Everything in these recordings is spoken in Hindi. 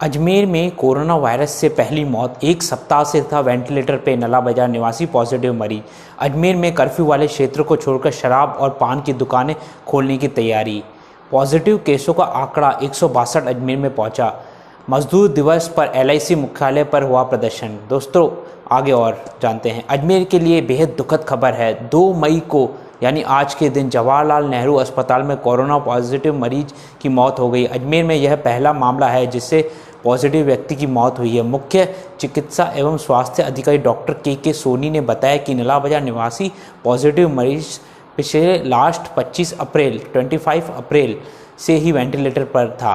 अजमेर में कोरोना वायरस से पहली मौत, एक सप्ताह से था वेंटिलेटर पे नला बाजार निवासी पॉजिटिव मरीज। अजमेर में कर्फ्यू वाले क्षेत्र को छोड़कर शराब और पान की दुकानें खोलने की तैयारी। पॉजिटिव केसों का आंकड़ा 162 अजमेर में पहुंचा। मजदूर दिवस पर LIC मुख्यालय पर हुआ प्रदर्शन। दोस्तों आगे और जानते हैं। अजमेर के लिए बेहद दुखद खबर है। 2 मई को यानी आज के दिन जवाहरलाल नेहरू अस्पताल में कोरोना पॉजिटिव मरीज की मौत हो गई। अजमेर में यह पहला मामला है जिससे पॉजिटिव व्यक्ति की मौत हुई है। मुख्य चिकित्सा एवं स्वास्थ्य अधिकारी डॉक्टर के सोनी ने बताया कि नला बाजार निवासी पॉजिटिव मरीज पिछले लास्ट 25 अप्रैल से ही वेंटिलेटर पर था।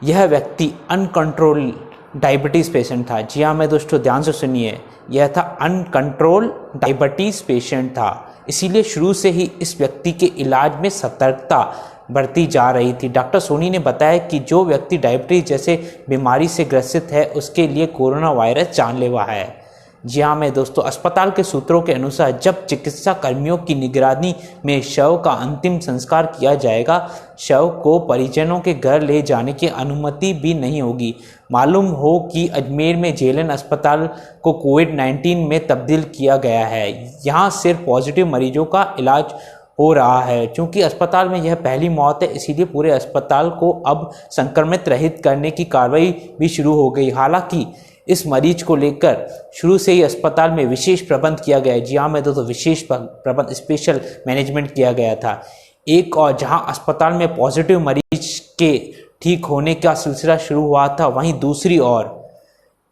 यह व्यक्ति अनकंट्रोल डायबिटीज़ पेशेंट था। जी हाँ मैं दोस्तों ध्यान से सुनिए, यह था अनकंट्रोल डायबिटीज़ पेशेंट था। इसीलिए शुरू से ही इस व्यक्ति के इलाज में सतर्कता बरती जा रही थी। डॉक्टर सोनी ने बताया कि जो व्यक्ति डायबिटीज़ जैसे बीमारी से ग्रसित है उसके लिए कोरोना वायरस जानलेवा है। जी हाँ मैं दोस्तों, अस्पताल के सूत्रों के अनुसार जब चिकित्सा कर्मियों की निगरानी में शव का अंतिम संस्कार किया जाएगा, शव को परिजनों के घर ले जाने की अनुमति भी नहीं होगी। मालूम हो कि अजमेर में जेएलएन अस्पताल को कोविड-19 में तब्दील किया गया है। यहाँ सिर्फ पॉजिटिव मरीजों का इलाज हो रहा है। चूँकि अस्पताल में यह पहली मौत है, इसीलिए पूरे अस्पताल को अब संक्रमित रहित करने की कार्रवाई भी शुरू हो गई। हालांकि इस मरीज को लेकर शुरू से ही अस्पताल में विशेष प्रबंध किया गया है। जी हाँ मैं दोस्तों, विशेष प्रबंध, स्पेशल मैनेजमेंट किया गया था। एक और जहां अस्पताल में पॉजिटिव मरीज के ठीक होने का सिलसिला शुरू हुआ था, वहीं दूसरी ओर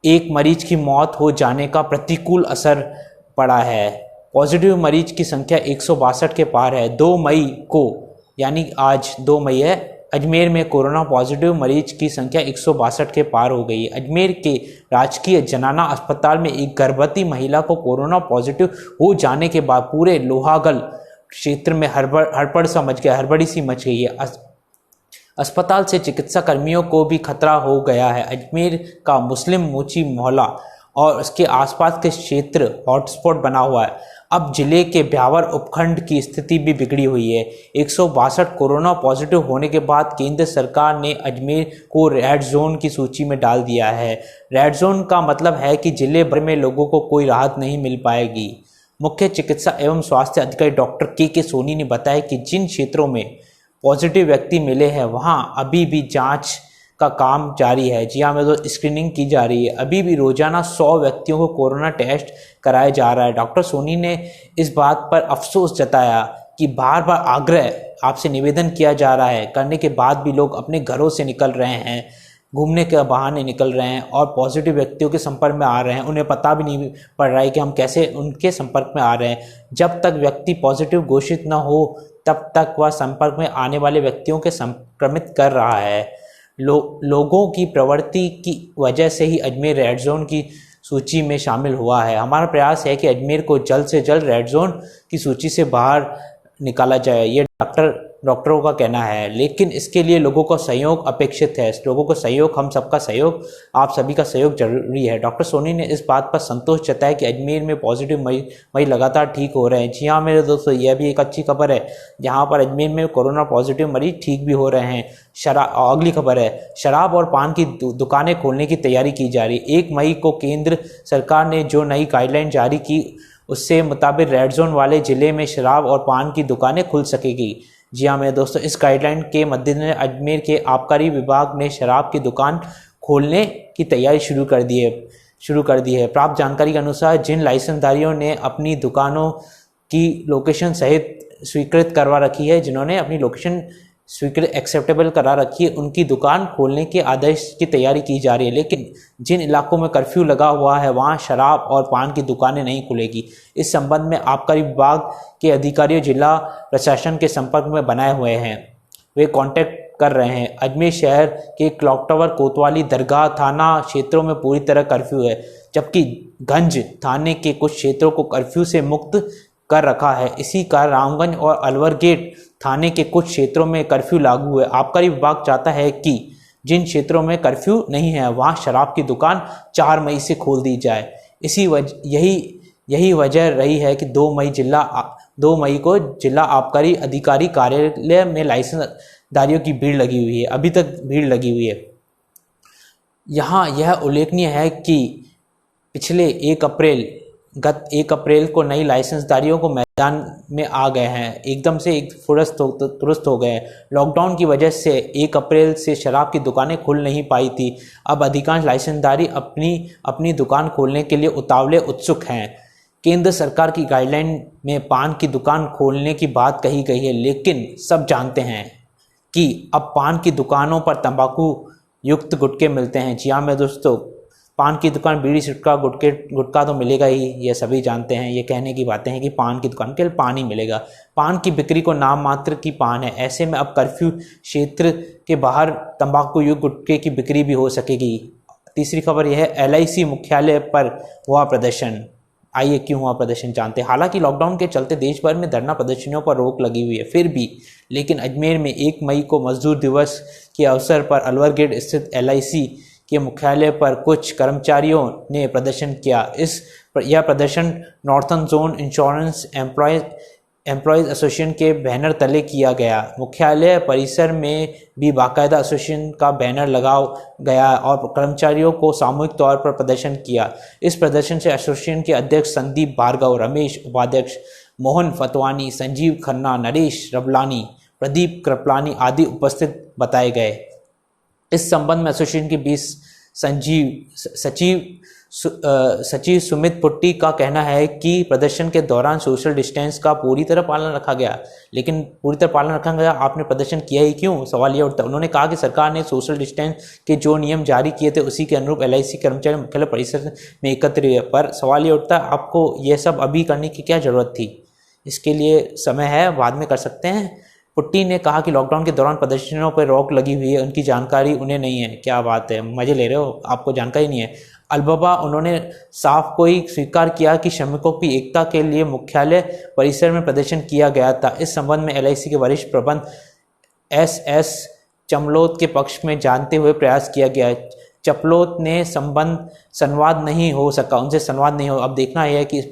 एक मरीज की मौत हो जाने का प्रतिकूल असर पड़ा है। पॉजिटिव मरीज की संख्या 162 के पार है। 2 मई को यानी आज 2 मई है, अजमेर में कोरोना पॉजिटिव मरीज की संख्या 162 के पार हो गई। अजमेर के राजकीय जनाना अस्पताल में एक गर्भवती महिला को कोरोना पॉजिटिव हो जाने के बाद पूरे लोहागल क्षेत्र में हड़बड़ी सी मच गई है। अस्पताल से चिकित्सा कर्मियों को भी खतरा हो गया है। अजमेर का मुस्लिम मोची मोहल्ला और उसके आसपास के क्षेत्र हॉटस्पॉट बना हुआ है। अब जिले के ब्यावर उपखंड की स्थिति भी बिगड़ी हुई है। 162 कोरोना पॉजिटिव होने के बाद केंद्र सरकार ने अजमेर को रेड जोन की सूची में डाल दिया है। रेड जोन का मतलब है कि जिले भर में लोगों को कोई राहत नहीं मिल पाएगी। मुख्य चिकित्सा एवं स्वास्थ्य अधिकारी डॉक्टर के सोनी ने बताया कि जिन क्षेत्रों में पॉजिटिव व्यक्ति मिले हैं वहां अभी भी जांच का काम जारी है। जी हाँ मैं तो स्क्रीनिंग की जा रही है। अभी भी रोजाना 100 व्यक्तियों को कोरोना टेस्ट कराया जा रहा है। डॉक्टर सोनी ने इस बात पर अफसोस जताया कि बार बार आग्रह आपसे निवेदन किया जा रहा है, करने के बाद भी लोग अपने घरों से निकल रहे हैं, घूमने के बहाने निकल रहे हैं और पॉजिटिव व्यक्तियों के संपर्क में आ रहे हैं। उन्हें पता भी नहीं पड़ रहा है कि हम कैसे उनके संपर्क में आ रहे हैं। जब तक व्यक्ति पॉजिटिव घोषित न हो तब तक वह संपर्क में आने वाले व्यक्तियों के संक्रमित कर रहा है। लोगों की प्रवृत्ति की वजह से ही अजमेर रेड जोन की सूची में शामिल हुआ है। हमारा प्रयास है कि अजमेर को जल्द से जल्द रेड जोन की सूची से बाहर निकाला जाए, ये डॉक्टरों का कहना है। लेकिन इसके लिए लोगों का सहयोग अपेक्षित है। लोगों का सहयोग, हम सबका सहयोग, आप सभी का सहयोग जरूरी है। डॉक्टर सोनी ने इस बात पर संतोष जताया कि अजमेर में पॉजिटिव मरीज लगातार ठीक हो रहे हैं। जी हाँ मेरे दोस्तों, यह भी एक अच्छी खबर है जहाँ पर अजमेर में कोरोना पॉजिटिव मरीज ठीक भी हो रहे हैं। अगली खबर है, शराब और पान की दुकानें खोलने की तैयारी की जा रही है। 1 मई को केंद्र सरकार ने जो नई गाइडलाइन जारी की उससे मुताबिक रेड जोन वाले जिले में शराब और पान की दुकानें खुल सकेगी। जी हाँ मेरे दोस्तों, इस गाइडलाइन के मद्देनजर अजमेर के आबकारी विभाग ने शराब की दुकान खोलने की तैयारी शुरू कर दी है। प्राप्त जानकारी के अनुसार जिन लाइसेंसधारियों ने अपनी दुकानों की लोकेशन सहित स्वीकृत करवा रखी है, जिन्होंने अपनी लोकेशन स्वीकृत एक्सेप्टेबल करा रखी है, उनकी दुकान खोलने के आदेश की तैयारी की जा रही है। लेकिन जिन इलाकों में कर्फ्यू लगा हुआ है वहां शराब और पान की दुकानें नहीं खुलेगी। इस संबंध में आबकारी विभाग के अधिकारी जिला प्रशासन के संपर्क में बनाए हुए हैं, वे कांटेक्ट कर रहे हैं। अजमेर शहर के क्लॉक टावर, कोतवाली, दरगाह थाना क्षेत्रों में पूरी तरह कर्फ्यू है, जबकि गंज थाने के कुछ क्षेत्रों को कर्फ्यू से मुक्त कर रखा है। इसी कारण रामगंज और अलवर गेट थाने के कुछ क्षेत्रों में कर्फ्यू लागू है। आबकारी विभाग चाहता है कि जिन क्षेत्रों में कर्फ्यू नहीं है वहां शराब की दुकान 4 मई से खोल दी जाए। यही वजह रही है कि 2 मई को जिला आबकारी अधिकारी कार्यालय में लाइसेंसधारियों की भीड़ लगी हुई है। अभी तक भीड़ लगी हुई है। यहाँ यह उल्लेखनीय है कि पिछले गत 1 अप्रैल को नई लाइसेंसधारियों को मैदान में आ गए हैं, एकदम से एक दुरुस्त हो गए हैं। लॉकडाउन की वजह से 1 अप्रैल से शराब की दुकानें खुल नहीं पाई थी। अब अधिकांश लाइसेंसधारी अपनी दुकान खोलने के लिए उतावले उत्सुक हैं। केंद्र सरकार की गाइडलाइन में पान की दुकान खोलने की बात कही गई है, लेकिन सब जानते हैं कि अब पान की दुकानों पर तंबाकू युक्त गुटखे मिलते हैं। जी हाँ मेरे दोस्तों, पान की दुकान, बीड़ी, सिगरेट, गुटखा तो मिलेगा ही, ये सभी जानते हैं। ये कहने की बातें हैं कि पान की दुकान केवल पान ही मिलेगा। पान की बिक्री को नाम मात्र की पान है। ऐसे में अब कर्फ्यू क्षेत्र के बाहर तंबाकू युक्त गुटखे की बिक्री भी हो सकेगी। तीसरी खबर यह है, LIC मुख्यालय पर हुआ प्रदर्शन। आइए क्यों हुआ प्रदर्शन जानते हैं। हालांकि लॉकडाउन के चलते देश भर में धरना प्रदर्शनियों पर रोक लगी हुई है, फिर भी लेकिन अजमेर में 1 मई को मजदूर दिवस के अवसर पर अलवर गेट स्थित LIC के मुख्यालय पर कुछ कर्मचारियों ने प्रदर्शन किया। यह प्रदर्शन northern zone insurance employees association के बैनर तले किया गया। मुख्यालय परिसर में भी बाकायदा एसोसिएशन का बैनर लगाया गया और कर्मचारियों को सामूहिक तौर पर प्रदर्शन किया। इस प्रदर्शन से एसोसिएशन के अध्यक्ष संदीप भार्गव, रमेश उपाध्यक्ष, मोहन फतवानी, संजीव खन्ना, नरेश रबलानी, प्रदीप कृपलानी आदि उपस्थित बताए गए। इस संबंध में एसोसिएशन के 20 सचिव सुमित पुट्टी का कहना है कि प्रदर्शन के दौरान सोशल डिस्टेंस का पूरी तरह पालन रखा गया। लेकिन पूरी तरह पालन रखा गया, आपने प्रदर्शन किया ही क्यों, सवाल यह उठता है। उन्होंने कहा कि सरकार ने सोशल डिस्टेंस के जो नियम जारी किए थे उसी के अनुरूप LIC कर्मचारी मुख्यालय परिसर में एकत्र हुए, पर सवाल ये उठता है आपको यह सब अभी करने की क्या जरूरत थी। इसके लिए समय है, बाद में कर सकते हैं। पुट्टी ने कहा कि लॉकडाउन के दौरान प्रदर्शनों पर रोक लगी हुई है, उनकी जानकारी उन्हें नहीं है। क्या बात है, मजे ले रहे हो, आपको जानकारी नहीं है। अलबत्ता उन्होंने साफ को ही स्वीकार किया कि श्रमिकों की एकता के लिए मुख्यालय परिसर में प्रदर्शन किया गया था। इस संबंध में LIC के वरिष्ठ प्रबंध SS चमलोत के पक्ष में जानते हुए प्रयास किया गया। चपलोत ने संवाद नहीं हो सका, उनसे संवाद नहीं हो। अब देखना यह है कि इस